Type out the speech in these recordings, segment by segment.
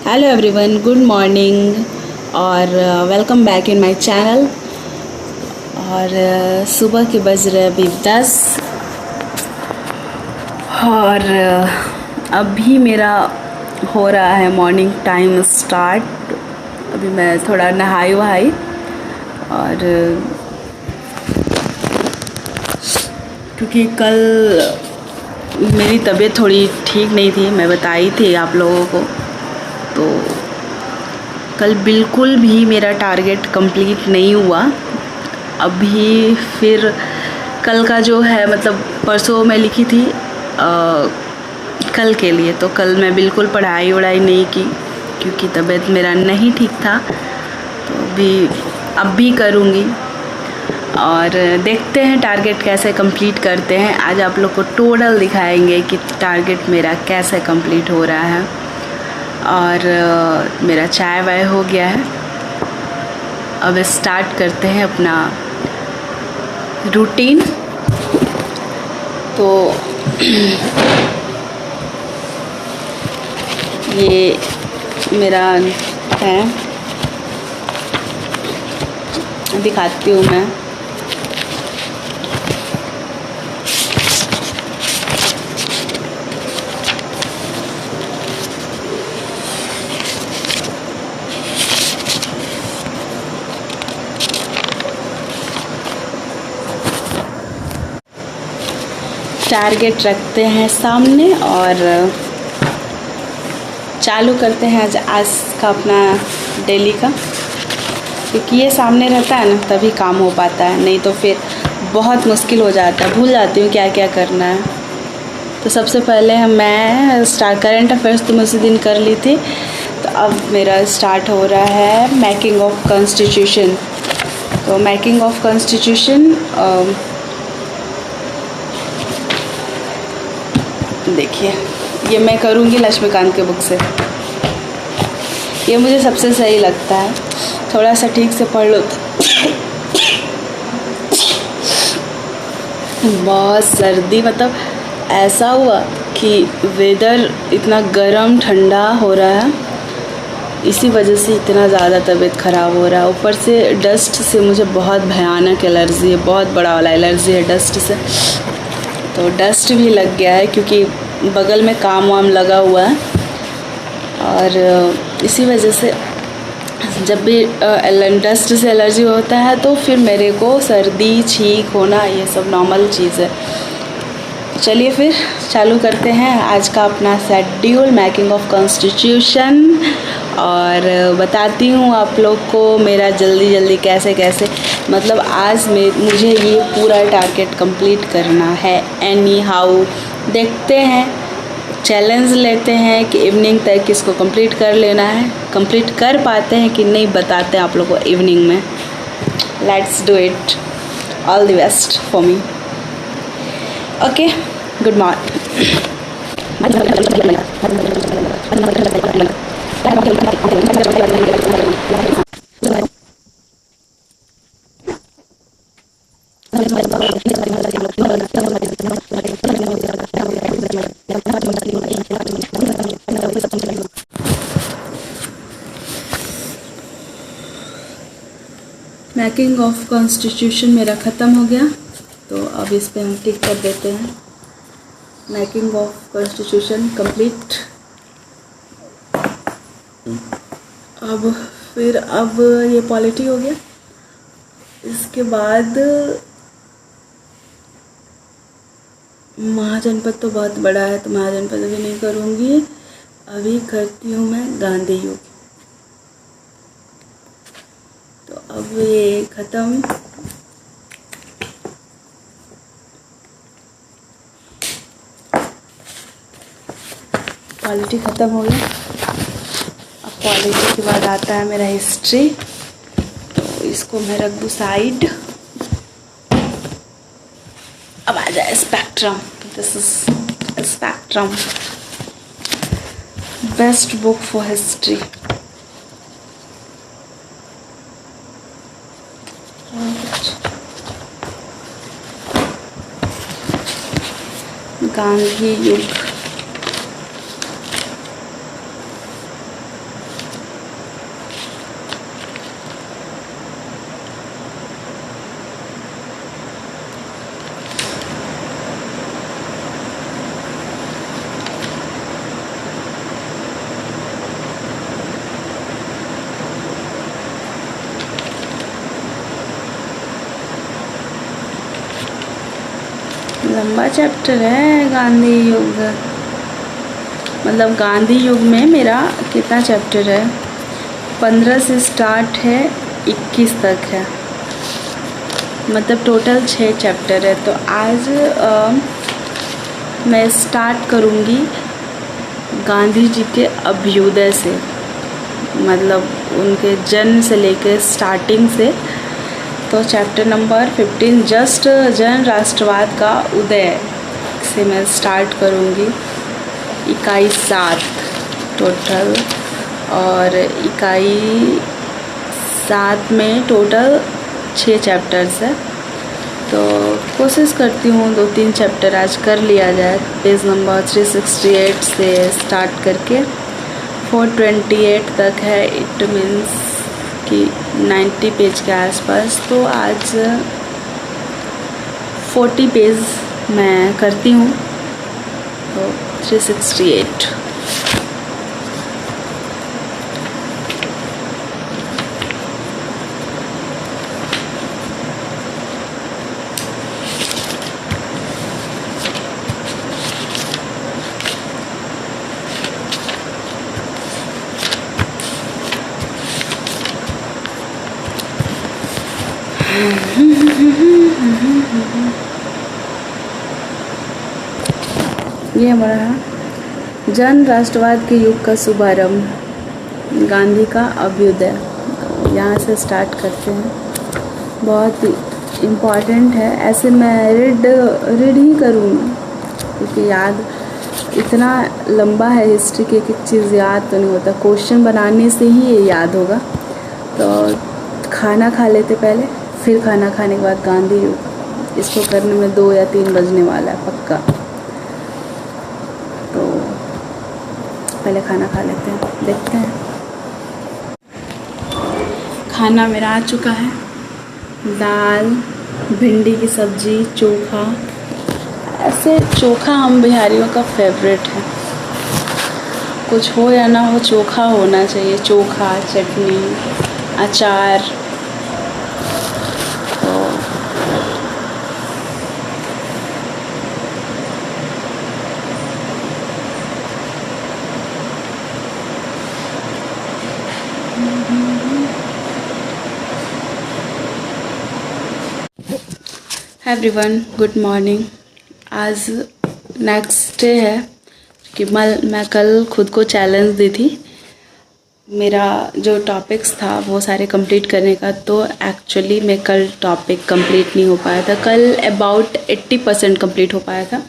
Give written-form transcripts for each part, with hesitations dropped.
Hello everyone, good morning और welcome back in my channel. और सुबह के बज रहे अभी 10 और अभी मेरा हो रहा है मॉर्निंग टाइम स्टार्ट। अभी मैं थोड़ा नहाई वहाई और क्योंकि कल मेरी तबीयत थोड़ी ठीक नहीं थी, मैं बताई थी आप लोगों को। तो कल बिल्कुल भी मेरा टारगेट कंप्लीट नहीं हुआ। अभी फिर कल का जो है मतलब परसों मैं लिखी थी कल के लिए, तो कल मैं बिल्कुल पढ़ाई वढ़ाई नहीं की क्योंकि तबीयत मेरा नहीं ठीक था। तो अब भी करूँगी और देखते हैं टारगेट कैसे कंप्लीट करते हैं। आज आप लोग को टोटल दिखाएंगे कि टारगेट मेरा कैसे कंप्लीट हो रहा है। और मेरा चाय वाय हो गया है। अब स्टार्ट करते हैं अपना रूटीन। तो ये मेरा है, दिखाती हूँ मैं। टारगेट रखते हैं सामने और चालू करते हैं आज का अपना डेली का, क्योंकि ये सामने रहता है ना तभी काम हो पाता है, नहीं तो फिर बहुत मुश्किल हो जाता है, भूल जाती हूँ क्या क्या करना है। तो सबसे पहले मैं करंट अफेयर्स तो मैं उसी दिन कर ली थी। तो अब मेरा स्टार्ट हो रहा है मेकिंग ऑफ कॉन्स्टिट्यूशन। तो मेकिंग ऑफ कॉन्स्टिट्यूशन देखिए, ये मैं करूँगी लक्ष्मीकांत के बुक से। ये मुझे सबसे सही लगता है, थोड़ा सा ठीक से पढ़ लो तो। बहुत सर्दी, मतलब ऐसा हुआ कि वेदर इतना गर्म ठंडा हो रहा है, इसी वजह से इतना ज़्यादा तबीयत ख़राब हो रहा है। ऊपर से डस्ट से मुझे बहुत भयानक एलर्जी है, बहुत बड़ा वाला एलर्जी है डस्ट से। तो डस्ट भी लग गया है क्योंकि बगल में काम वाम लगा हुआ है, और इसी वजह से जब भी डस्ट से एलर्जी होता है तो फिर मेरे को सर्दी छींक होना ये सब नॉर्मल चीज़ है। चलिए फिर चालू करते हैं आज का अपना शेड्यूल मेकिंग ऑफ कॉन्स्टिट्यूशन। और बताती हूँ आप लोग को मेरा जल्दी कैसे मतलब आज मुझे ये पूरा टारगेट कंप्लीट करना है। एनी हाउ देखते हैं, चैलेंज लेते हैं कि इवनिंग तक इसको कंप्लीट कर लेना है। कंप्लीट कर पाते हैं कि नहीं बताते हैं आप लोग को इवनिंग में। Let's do it. All the best for me. Okay, good morning. Making of constitution मेरा ख़त्म हो गया, तो अब इस पे हम टिक कर देते हैं। Making of constitution complete. अब ये पॉलिटी हो गया। इसके बाद महाजनपद तो बहुत बड़ा है, तो महाजनपद अभी नहीं करूँगी। अभी करती हूँ मैं गांधी युग। तो अब ये ख़त्म। पॉलिटी ख़त्म हो गया। अब पॉलिटी के बाद आता है मेरा हिस्ट्री, तो इसको मैं रख दूँ साइड। अब आ जाए spectrum. This is spectrum, best book for history. Gandhi युग। लंबा चैप्टर है गांधी युग। मतलब गांधी युग में मेरा कितना चैप्टर है, 15 से स्टार्ट है, 21 तक है, मतलब टोटल 6 चैप्टर है। तो आज मैं स्टार्ट करूँगी गांधी जी के अभ्युदय से, मतलब उनके जन्म से लेकर स्टार्टिंग से। तो चैप्टर नंबर 15 जस्ट जन राष्ट्रवाद का उदय से मैं स्टार्ट करूँगी। इकाई 7 टोटल, और इकाई 7 में टोटल 6 चैप्टर्स है। तो कोशिश करती हूँ 2-3 चैप्टर आज कर लिया जाए। पेज नंबर 368 से स्टार्ट करके 428 तक है, इट मीन्स कि 90 पेज के आसपास। तो आज 40 पेज मैं करती हूँ, तो 368। ये हमारा जन राष्ट्रवाद के युग का शुभारंभ, गांधी का अभ्युदय, यहाँ से स्टार्ट करते हैं। बहुत ही इम्पॉर्टेंट है, ऐसे मैं रीड ही करूँगी क्योंकि याद इतना लंबा है हिस्ट्री की, एक चीज़ याद तो नहीं होता, क्वेश्चन बनाने से ही ये याद होगा। तो खाना खा लेते पहले, फिर खाना खाने के बाद गांधी युग, इसको करने में 2 या 3 बजने वाला है पक्का। तो पहले खाना खा लेते हैं, देखते हैं। खाना मेरा आ चुका है, दाल, भिंडी की सब्ज़ी, चोखा। ऐसे चोखा हम बिहारियों का फेवरेट है, कुछ हो या ना हो चोखा होना चाहिए। चोखा, चटनी, अचार। Everyone good morning. आज नेक्स्ट डे है कि मैं कल खुद को चैलेंज दी थी मेरा जो टॉपिक्स था वो सारे कंप्लीट करने का। तो एक्चुअली मैं कल टॉपिक कंप्लीट नहीं हो पाया था, कल अबाउट 80% कंप्लीट हो पाया था।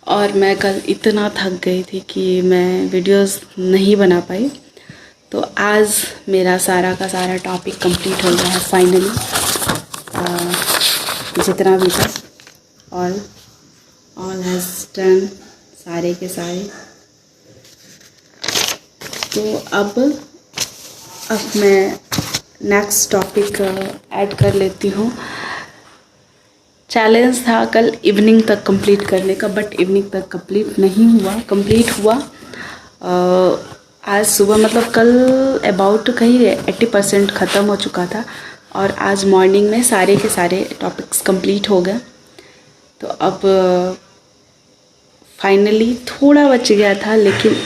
और मैं कल इतना थक गई थी कि मैं वीडियोस नहीं बना पाई। तो आज मेरा सारा का सारा टॉपिक कंप्लीट हो गया है फाइनली, जितना भी था ऑल हैज़ डन, सारे के सारे। तो अब मैं नेक्स्ट टॉपिक ऐड कर लेती हूँ। चैलेंज था कल इवनिंग तक कंप्लीट करने का, बट इवनिंग तक कंप्लीट नहीं हुआ, कंप्लीट हुआ आज सुबह। मतलब कल अबाउट कहीं 80% ख़त्म हो चुका था, और आज मॉर्निंग में सारे के सारे टॉपिक्स कंप्लीट हो गए। तो अब फाइनली थोड़ा बच गया था, लेकिन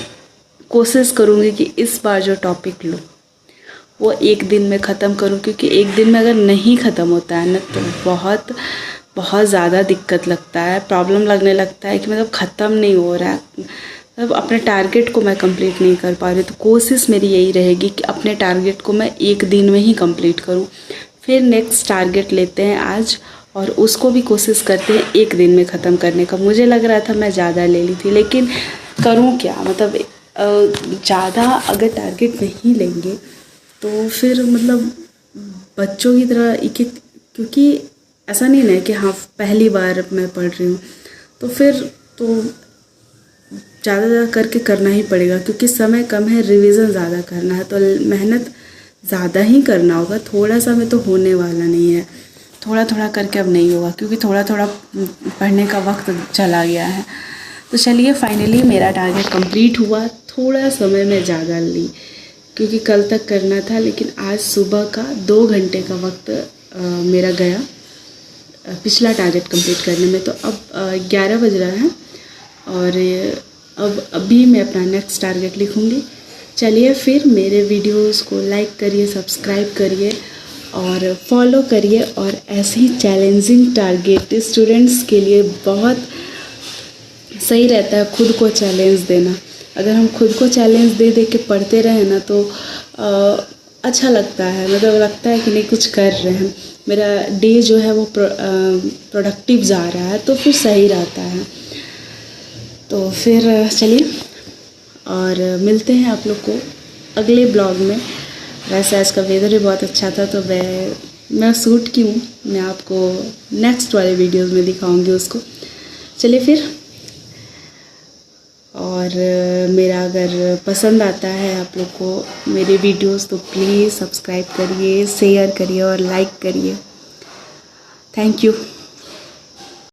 कोशिश करूँगी कि इस बार जो टॉपिक लूँ वो एक दिन में ख़त्म करूँ, क्योंकि एक दिन में अगर नहीं ख़त्म होता है ना तो बहुत बहुत ज़्यादा दिक्कत लगता है, प्रॉब्लम लगने लगता है कि मतलब ख़त्म नहीं हो रहा है, मतलब अपने टारगेट को मैं कंप्लीट नहीं कर पा रही। तो कोशिश मेरी यही रहेगी कि अपने टारगेट को मैं एक दिन में ही कंप्लीट करूँ। फिर नेक्स्ट टारगेट लेते हैं आज, और उसको भी कोशिश करते हैं एक दिन में ख़त्म करने का। मुझे लग रहा था मैं ज़्यादा ले ली थी, लेकिन करूँ क्या, मतलब ज़्यादा अगर टारगेट नहीं लेंगे तो फिर मतलब बच्चों की तरह एक, क्योंकि ऐसा नहीं ना कि हाँ पहली बार मैं पढ़ रही हूँ तो फिर तो ज़्यादा करके करना ही पड़ेगा, क्योंकि समय कम है, रिवीजन ज़्यादा करना है, तो मेहनत ज़्यादा ही करना होगा। थोड़ा सा में तो होने वाला नहीं है, थोड़ा थोड़ा करके अब नहीं होगा, क्योंकि थोड़ा थोड़ा पढ़ने का वक्त चला गया है। तो चलिए फाइनली मेरा टारगेट कंप्लीट हुआ। थोड़ा समय में ज़्यादा ली क्योंकि कल तक करना था, लेकिन आज सुबह का 2 घंटे का वक्त मेरा गया पिछला टारगेट कंप्लीट करने में। तो अब 11 बज रहा है और अब अभी मैं अपना नेक्स्ट टारगेट लिखूँगी। चलिए फिर मेरे वीडियोस को लाइक करिए, सब्सक्राइब करिए और फॉलो करिए। और ऐसे ही चैलेंजिंग टारगेट स्टूडेंट्स के लिए बहुत सही रहता है खुद को चैलेंज देना। अगर हम खुद को चैलेंज दे दे के पढ़ते रहें ना तो अच्छा लगता है, मतलब लगता है कि नहीं कुछ कर रहे हैं, मेरा डे जो है वो प्रोडक्टिव जा रहा है, तो फिर सही रहता है। तो फिर चलिए और मिलते हैं आप लोग को अगले ब्लॉग में। वैसे आज का वेदर भी बहुत अच्छा था तो मैं शूट की हूँ, मैं आपको नेक्स्ट वाले वीडियोस में दिखाऊंगी उसको। चलिए फिर, और मेरा अगर पसंद आता है आप लोग को मेरे वीडियोस तो प्लीज़ सब्सक्राइब करिए, शेयर करिए और लाइक करिए। Thank you.